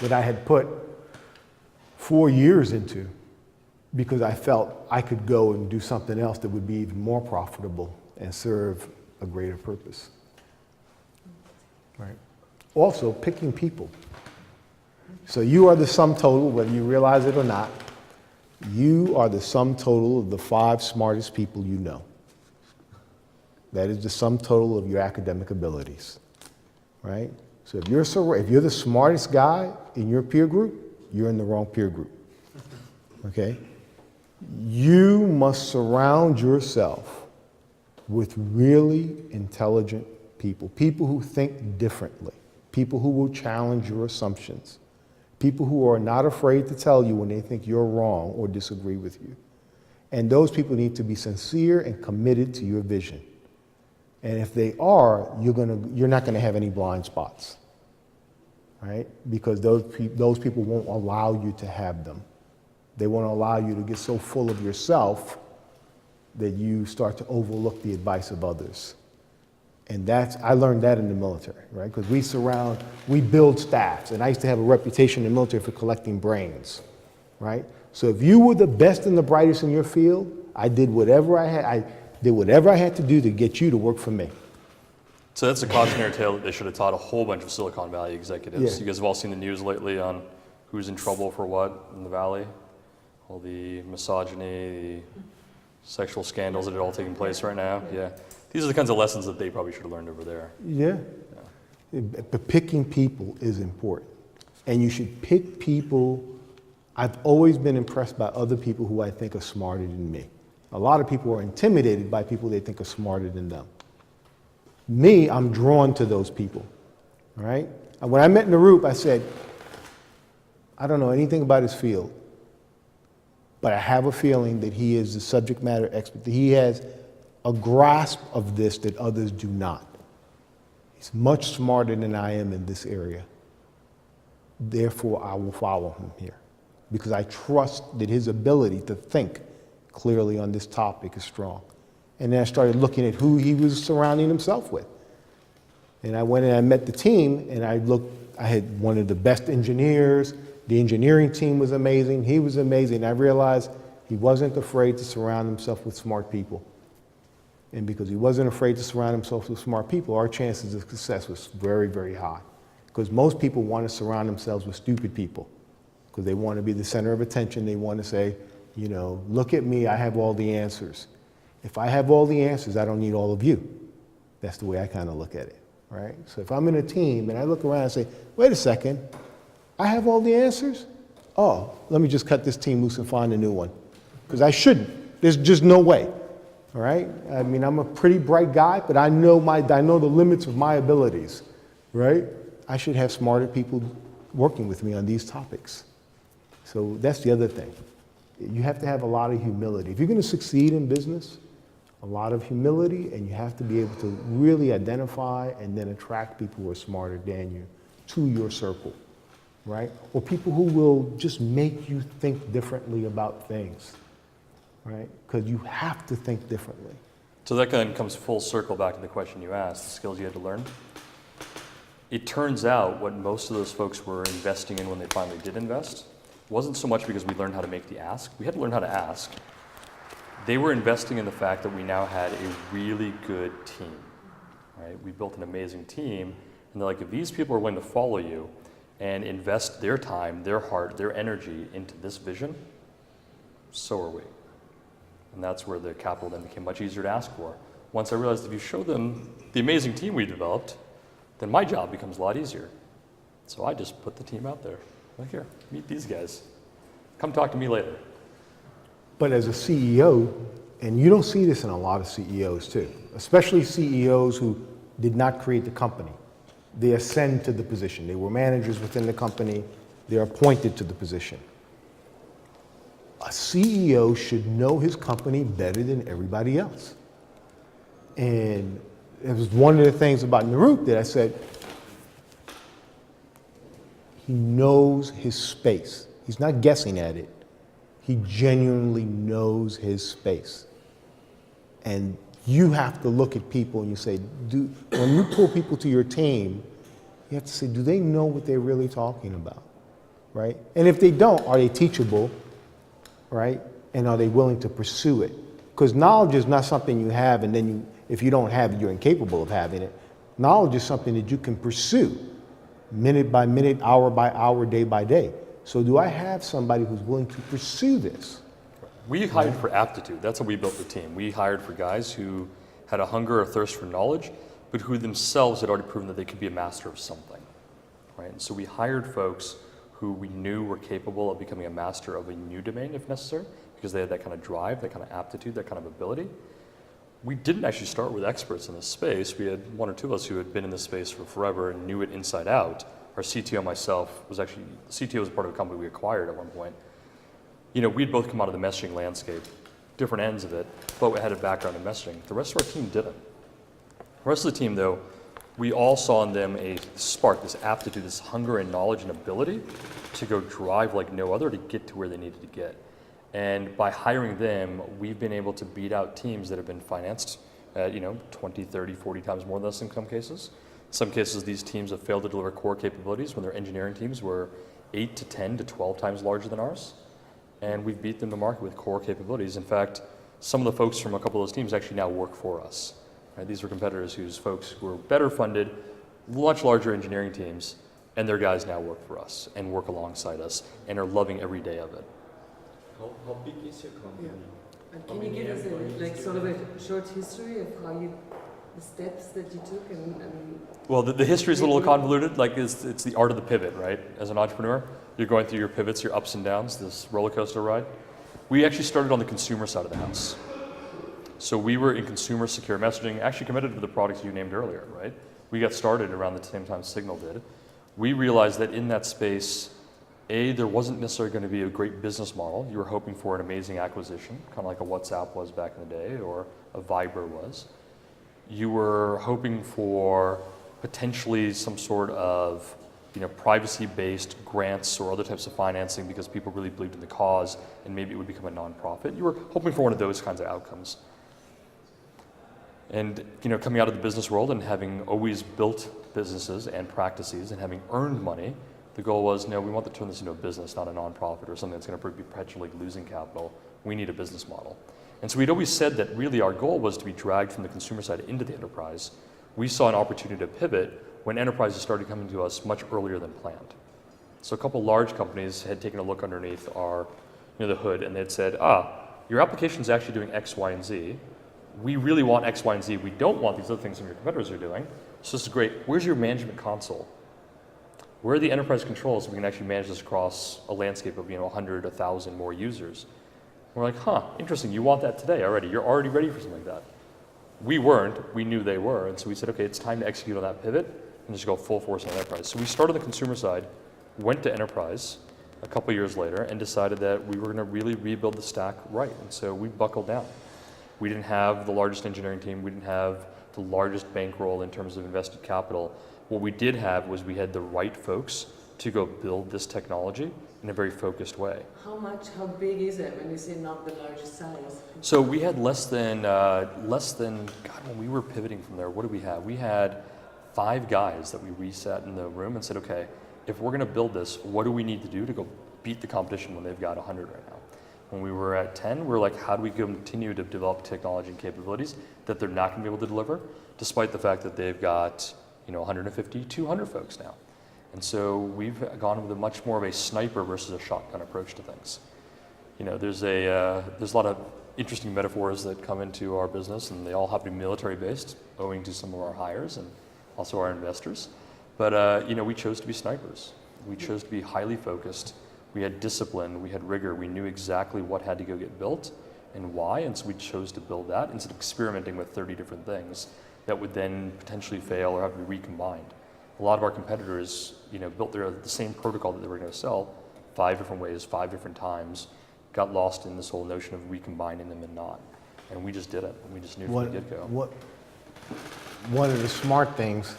that I had put 4 years into, because I felt I could go and do something else that would be even more profitable and serve a greater purpose. Right. Also, picking people. So you are the sum total, whether you realize it or not. You are the sum total of the 5 smartest people you know. That is the sum total of your academic abilities, right? So if you're the smartest guy in your peer group, you're in the wrong peer group, okay? You must surround yourself with really intelligent people, people who think differently, people who will challenge your assumptions, people who are not afraid to tell you when they think you're wrong or disagree with you. And those people need to be sincere and committed to your vision. And if they are, you're not going to have any blind spots, right? Because those people won't allow you to have them. They won't allow you to get so full of yourself that you start to overlook the advice of others. And I learned that in the military, right? Because we build staffs, and I used to have a reputation in the military for collecting brains, right? So if you were the best and the brightest in your field, I did whatever I had to do to get you to work for me. So that's a cautionary tale that they should have taught a whole bunch of Silicon Valley executives. Yeah. You guys have all seen the news lately on who's in trouble for what in the Valley. All the misogyny, the sexual scandals that are all taking place right now. Yeah. These are the kinds of lessons that they probably should have learned over there. Yeah. But picking people is important. And you should pick people. I've always been impressed by other people who I think are smarter than me. A lot of people are intimidated by people they think are smarter than them. Me, I'm drawn to those people, all right? And when I met Navroop, I said, I don't know anything about his field, but I have a feeling that he is the subject matter expert, that he has a grasp of this that others do not. He's much smarter than I am in this area. Therefore, I will follow him here, because I trust that his ability to think clearly on this topic is strong. And then I started looking at who he was surrounding himself with. And I went and I met the team, and I had one of the best engineers. The engineering team was amazing. He was amazing. I realized he wasn't afraid to surround himself with smart people. And because he wasn't afraid to surround himself with smart people, our chances of success was very, very high. Because most people want to surround themselves with stupid people, because they want to be the center of attention. They want to say, look at me, I have all the answers. If I have all the answers, I don't need all of you. That's the way I kind of look at it, right? So if I'm in a team and I look around and say, wait a second, I have all the answers? Oh, let me just cut this team loose and find a new one. Because I shouldn't. There's just no way, all right? I mean, I'm a pretty bright guy, but I know the limits of my abilities, right? I should have smarter people working with me on these topics. So that's the other thing. You have to have a lot of humility. If you're going to succeed in business, a lot of humility, and you have to be able to really identify and then attract people who are smarter than you to your circle, right? Or people who will just make you think differently about things, right? Because you have to think differently. So that kind of comes full circle back to the question you asked, the skills you had to learn. It turns out what most of those folks were investing in when they finally did invest wasn't so much because we learned how to make the ask. We had to learn how to ask. They were investing in the fact that we now had a really good team, right? We built an amazing team, and they're like, if these people are willing to follow you and invest their time, their heart, their energy into this vision, so are we. And that's where the capital then became much easier to ask for. Once I realized if you show them the amazing team we developed, then my job becomes a lot easier. So I just put the team out there. Like, here, meet these guys. Come talk to me later. But as a CEO, and you don't see this in a lot of CEOs too, especially CEOs who did not create the company. They ascend to the position. They were managers within the company. They're appointed to the position. A CEO should know his company better than everybody else. And it was one of the things about Navroop that I said, he knows his space. He's not guessing at it. He genuinely knows his space. And you have to look at people and you say, when you pull people to your team, you have to say, do they know what they're really talking about, right? And if they don't, are they teachable, right? And are they willing to pursue it? Because knowledge is not something you have and then if you don't have it, you're incapable of having it. Knowledge is something that you can pursue minute by minute, hour by hour, day by day. So do I have somebody who's willing to pursue this? We hired for aptitude. That's how we built the team. We hired for guys who had a hunger or thirst for knowledge, but who themselves had already proven that they could be a master of something, right? And so we hired folks who we knew were capable of becoming a master of a new domain if necessary, because they had that kind of drive, that kind of aptitude, that kind of ability. We didn't actually start with experts in this space. We had one or two of us who had been in this space for forever and knew it inside out. Our CTO and myself was actually, the CTO was part of a company we acquired at one point. You know, we'd both come out of the messaging landscape, different ends of it, but we had a background in messaging. The rest of our team didn't. The rest of the team, though, we all saw in them a spark, this aptitude, this hunger and knowledge and ability to go drive like no other to get to where they needed to get. And by hiring them, we've been able to beat out teams that have been financed at, 20, 30, 40 times more than us in some cases. In some cases, these teams have failed to deliver core capabilities when their engineering teams were 8 to 10 to 12 times larger than ours. And we've beat them to market with core capabilities. In fact, some of the folks from a couple of those teams actually now work for us. Right? These were competitors whose folks who were better funded, much larger engineering teams, and their guys now work for us and work alongside us and are loving every day of it. How big is your company? Yeah. And can you give us a short history of how the steps that you took and Well, the history is a little convoluted. Like it's the art of the pivot, right? As an entrepreneur, you're going through your pivots, your ups and downs, this roller coaster ride. We actually started on the consumer side of the house. So we were in consumer secure messaging, actually committed to the products you named earlier, right? We got started around the same time Signal did. We realized that in that space, there wasn't necessarily going to be a great business model. You were hoping for an amazing acquisition, kind of like a WhatsApp was back in the day, or a Viber was. You were hoping for potentially some sort of privacy-based grants or other types of financing because people really believed in the cause and maybe it would become a nonprofit. You were hoping for one of those kinds of outcomes. And coming out of the business world and having always built businesses and practices and having earned money, the goal was, no, we want to turn this into a business, not a nonprofit or something that's going to be perpetually losing capital. We need a business model. And so we'd always said that really our goal was to be dragged from the consumer side into the enterprise. We saw an opportunity to pivot when enterprises started coming to us much earlier than planned. So a couple large companies had taken a look underneath our, the hood, and they had said, your application is actually doing X, Y, and Z. We really want X, Y, and Z. We don't want these other things some of your competitors are doing. So this is great. Where's your management console? Where are the enterprise controls so we can actually manage this across a landscape of 100, 1,000 more users? And we're like, interesting. You want that today already. You're already ready for something like that. We weren't. We knew they were. And so we said, okay, it's time to execute on that pivot and just go full force on enterprise. So we started on the consumer side, went to enterprise a couple years later, and decided that we were going to really rebuild the stack right. And so we buckled down. We didn't have the largest engineering team. We didn't have the largest bankroll in terms of invested capital. What we did have was we had the right folks to go build this technology in a very focused way. how big is it when you say not the largest size? So we had less than, when we were pivoting from there, what did we have? We had 5 guys that we reset in the room and said, okay, if we're going to build this, what do we need to do to go beat the competition when they've got 100 right now? When we were at 10, we're like, how do we continue to develop technology and capabilities that they're not going to be able to deliver, despite the fact that they've got 150, 200 folks now. And so we've gone with a much more of a sniper versus a shotgun approach to things. There's a lot of interesting metaphors that come into our business, and they all have to be military-based, owing to some of our hires and also our investors. But we chose to be snipers. We chose to be highly focused. We had discipline, we had rigor, we knew exactly what had to go get built and why, and so we chose to build that instead of experimenting with 30 different things that would then potentially fail or have to be recombined. A lot of our competitors, built the same protocol that they were going to sell 5 different ways, 5 different times, got lost in this whole notion of recombining them and not. And we just did it. We just knew from the get-go. One of the smart things,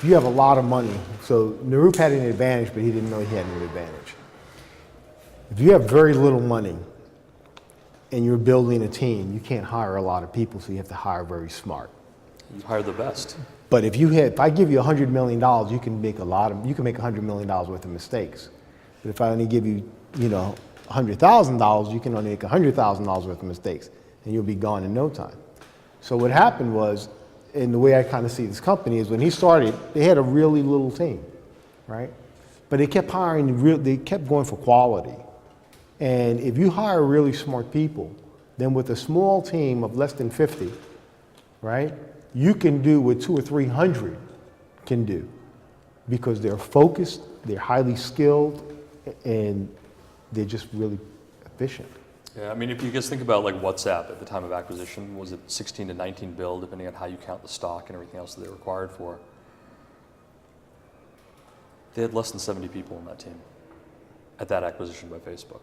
you have a lot of money. So Navroop had an advantage, but he didn't know he had an advantage. If you have very little money and you're building a team, you can't hire a lot of people, so you have to hire very smart. You hire the best. But if I give you $100 million, you can make $100 million worth of mistakes. But if I only give you, $100,000, you can only make $100,000 worth of mistakes, and you'll be gone in no time. So what happened was, and the way I kind of see this company is when he started, they had a really little team, right? But they kept they kept going for quality. And if you hire really smart people, then with a small team of less than 50, right, you can do what 200 or 300 can do because they're focused, they're highly skilled, and they're just really efficient. Yeah, if you guys think about like WhatsApp at the time of acquisition, was it 16 to 19 bill, depending on how you count the stock and everything else that they were required for? They had less than 70 people on that team at that acquisition by Facebook,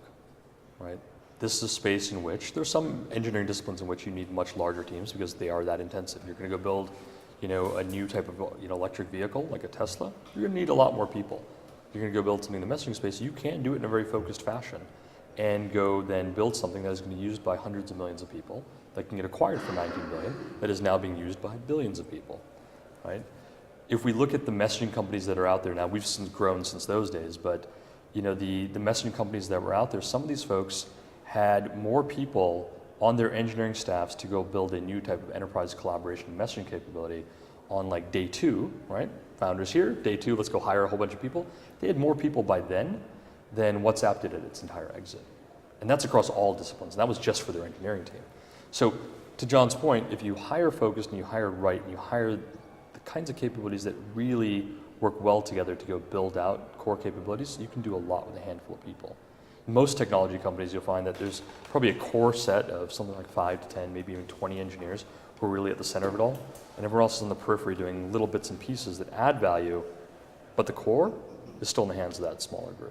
right? This is a space in which there's some engineering disciplines in which you need much larger teams because they are that intensive. You're going to go build, a new type of electric vehicle like a Tesla. You're going to need a lot more people. You're going to go build something in the messaging space. You can't do it in a very focused fashion and go then build something that is going to be used by hundreds of millions of people that can get acquired for 19 billion that is now being used by billions of people, right? If we look at the messaging companies that are out there now, we've grown since those days, but the messaging companies that were out there, some of these folks had more people on their engineering staffs to go build a new type of enterprise collaboration messaging capability on like day 2, right? Founders here, day 2, let's go hire a whole bunch of people. They had more people by then than WhatsApp did at its entire exit. And that's across all disciplines, and that was just for their engineering team. So to John's point, if you hire focused and you hire right and you hire the kinds of capabilities that really work well together to go build out core capabilities, you can do a lot with a handful of people. Most technology companies, you'll find that there's probably a core set of something like 5 to 10, maybe even 20 engineers who are really at the center of it all, and everyone else is on the periphery doing little bits and pieces that add value, but the core is still in the hands of that smaller group.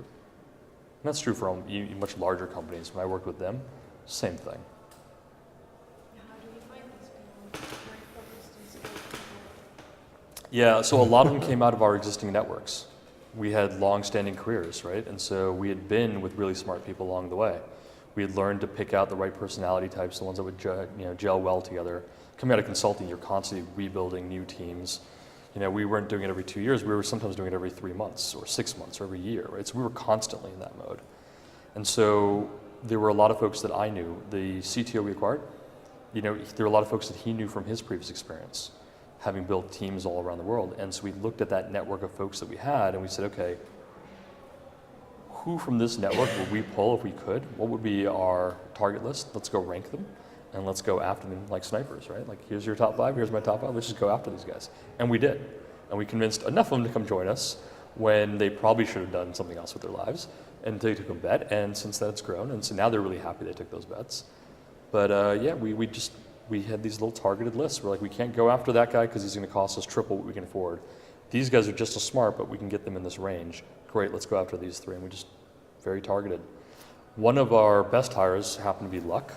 And that's true for much larger companies. When I worked with them, same thing. How do you find these people? Very focused and skilled people? Yeah, so a lot of them came out of our existing networks. We had long-standing careers, right? And so we had been with really smart people along the way. We had learned to pick out the right personality types, the ones that would gel well together. Coming out of consulting, you're constantly rebuilding new teams. We weren't doing it every 2 years. We were sometimes doing it every 3 months or 6 months or every year, right? So we were constantly in that mode. And so there were a lot of folks that I knew. The CTO we acquired, there were a lot of folks that he knew from his previous experience, having built teams all around the world. And so we looked at that network of folks that we had and we said, okay, who from this network would we pull if we could? What would be our target list? Let's go rank them and let's go after them like snipers, right? Like, here's your top 5, here's my top 5, let's just go after these guys. And we did. And we convinced enough of them to come join us when they probably should have done something else with their lives. And they took a bet, and since then it's grown. And so now they're really happy they took those bets. But yeah, we had these little targeted lists. We're like, we can't go after that guy because he's going to cost us triple what we can afford. These guys are just as smart, but we can get them in this range. Great, let's go after these 3. And we just very targeted. One of our best hires happened to be Luck,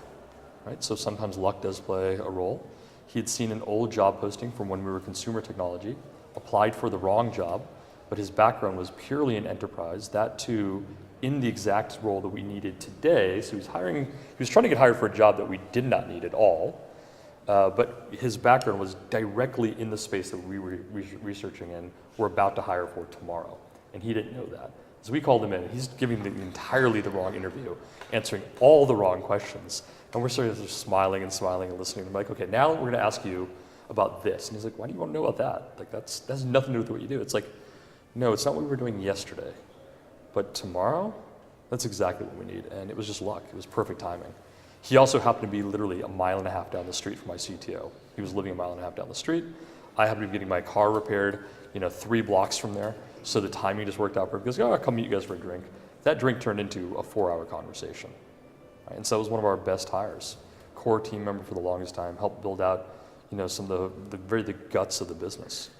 right? So sometimes luck does play a role. He'd seen an old job posting from when we were consumer technology, applied for the wrong job, but his background was purely in enterprise, that too in the exact role that we needed today. So he was trying to get hired for a job that we did not need at all. But his background was directly in the space that we were researching and we're about to hire for tomorrow. And he didn't know that. So we called him in, and he's giving entirely the wrong interview, answering all the wrong questions. And we're sort of just smiling and listening. I'm like, okay, now we're gonna ask you about this. And he's like, why do you want to know about that? Like, that has nothing to do with what you do. It's like, no, it's not what we were doing yesterday. But tomorrow, that's exactly what we need. And it was just luck. It was perfect timing. He also happened to be literally 1.5 miles down the street from my CTO. He was living 1.5 miles down the street. I happened to be getting my car repaired, 3 blocks from there. So the timing just worked out perfect. He goes, oh, I'll come meet you guys for a drink. That drink turned into a 4-hour conversation. Right? And so it was one of our best hires. Core team member for the longest time, helped build out some of the guts of the business.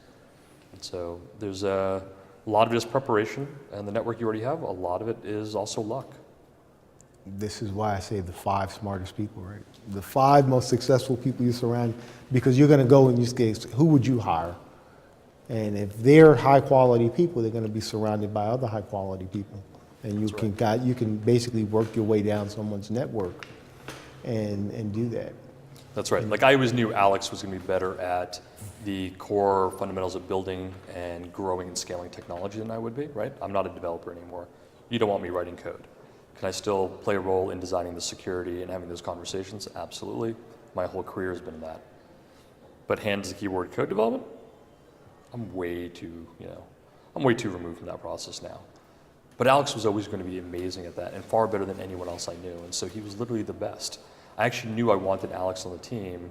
And so there's a lot of it is preparation, and the network you already have, a lot of it is also luck. This is why I say the 5 smartest people, right? The 5 most successful people you surround, because you're going to go and you say, who would you hire? And if they're high quality people, they're going to be surrounded by other high quality people. And you can basically work your way down someone's network and do that. That's right. Like, I always knew Alex was going to be better at the core fundamentals of building and growing and scaling technology than I would be, right? I'm not a developer anymore. You don't want me writing code. Can I still play a role in designing the security and having those conversations? Absolutely. My whole career has been that. But hands the keyword code development, I'm way too removed from that process now. But Alex was always going to be amazing at that and far better than anyone else I knew. And so he was literally the best. I actually knew I wanted Alex on the team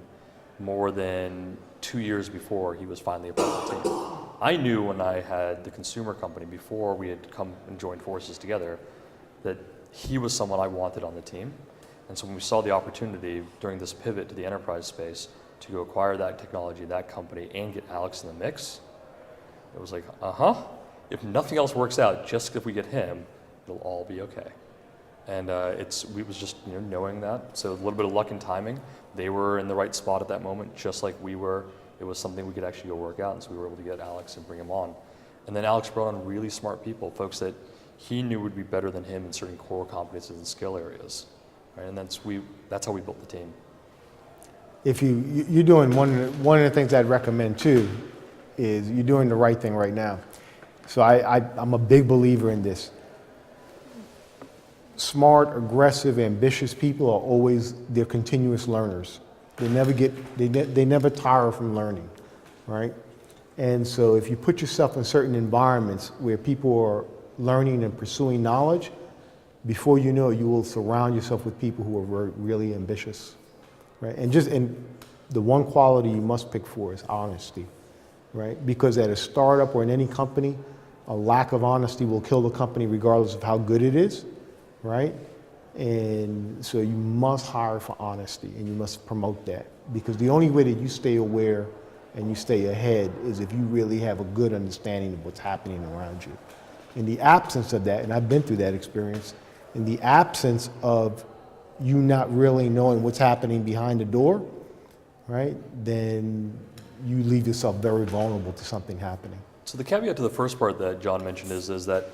more than 2 years before he was finally a part of the team. I knew when I had the consumer company, before we had come and joined forces together, that he was someone I wanted on the team. And so when we saw the opportunity during this pivot to the enterprise space to go acquire that technology, that company, and get Alex in the mix, it was like, if nothing else works out, just if we get him, it'll all be okay. And we was just knowing that. So a little bit of luck and timing. They were in the right spot at that moment, just like we were. It was something we could actually go work out, and so we were able to get Alex and bring him on. And then Alex brought on really smart people, folks that he knew would be better than him in certain core competencies and skill areas. Right? And that's how we built the team. If you're doing one of the things I'd recommend too, is you're doing the right thing right now. So I'm a big believer in this. Smart, aggressive, ambitious people are they're continuous learners. They never tire from learning, right? And so if you put yourself in certain environments where people are learning and pursuing knowledge, before you know it, you will surround yourself with people who are really ambitious, right? And the one quality you must pick for is honesty, right? Because at a startup or in any company, a lack of honesty will kill the company regardless of how good it is, right? And so you must hire for honesty, and you must promote that, because the only way that you stay aware and you stay ahead is if you really have a good understanding of what's happening around you. In the absence of that, and I've been through that experience, in the absence of you not really knowing what's happening behind the door, right, then you leave yourself very vulnerable to something happening. So the caveat to the first part that John mentioned is that,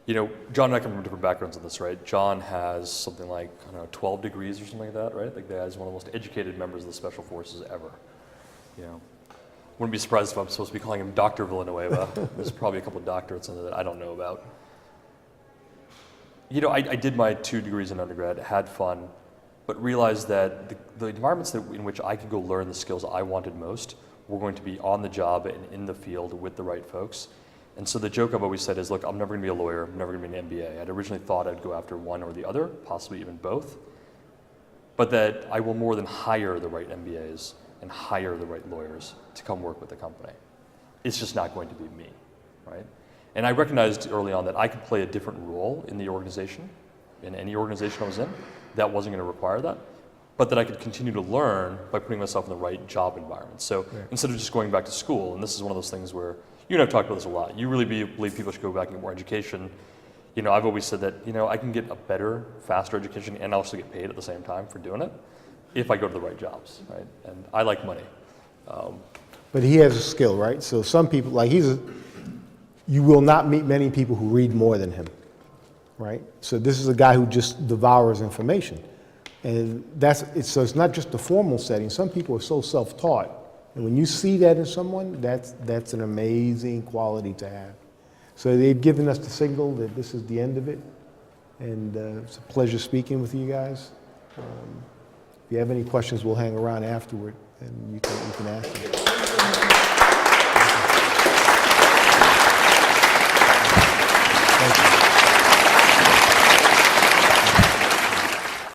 John and I come from different backgrounds on this, right? John has something like, 12 degrees or something like that, right? Like, the guy's one of the most educated members of the Special Forces ever. Wouldn't be surprised if I'm supposed to be calling him Dr. Villanueva. There's probably a couple of doctorates in there that I don't know about. I did my 2 degrees in undergrad, had fun, but realized that the environments in which I could go learn the skills I wanted most were going to be on the job and in the field with the right folks. And so the joke I've always said is, look, I'm never going to be a lawyer, I'm never going to be an MBA. I'd originally thought I'd go after one or the other, possibly even both, but that I will more than hire the right MBAs and hire the right lawyers to come work with the company. It's just not going to be me, right? And I recognized early on that I could play a different role in the organization, in any organization I was in, that wasn't going to require that, but that I could continue to learn by putting myself in the right job environment. So instead of just going back to school, and this is one of those things where you and I've talked about this a lot, you really believe people should go back and get more education. I've always said that, I can get a better, faster education and also get paid at the same time for doing it if I go to the right jobs, right? And I like money. But he has a skill, right? So some people, you will not meet many people who read more than him, right? So this is a guy who just devours information. And so it's not just the formal setting. Some people are so self-taught. And when you see that in someone, that's an amazing quality to have. So they've given us the signal that this is the end of it, and it's a pleasure speaking with you guys. If you have any questions, we'll hang around afterward, and you can ask them.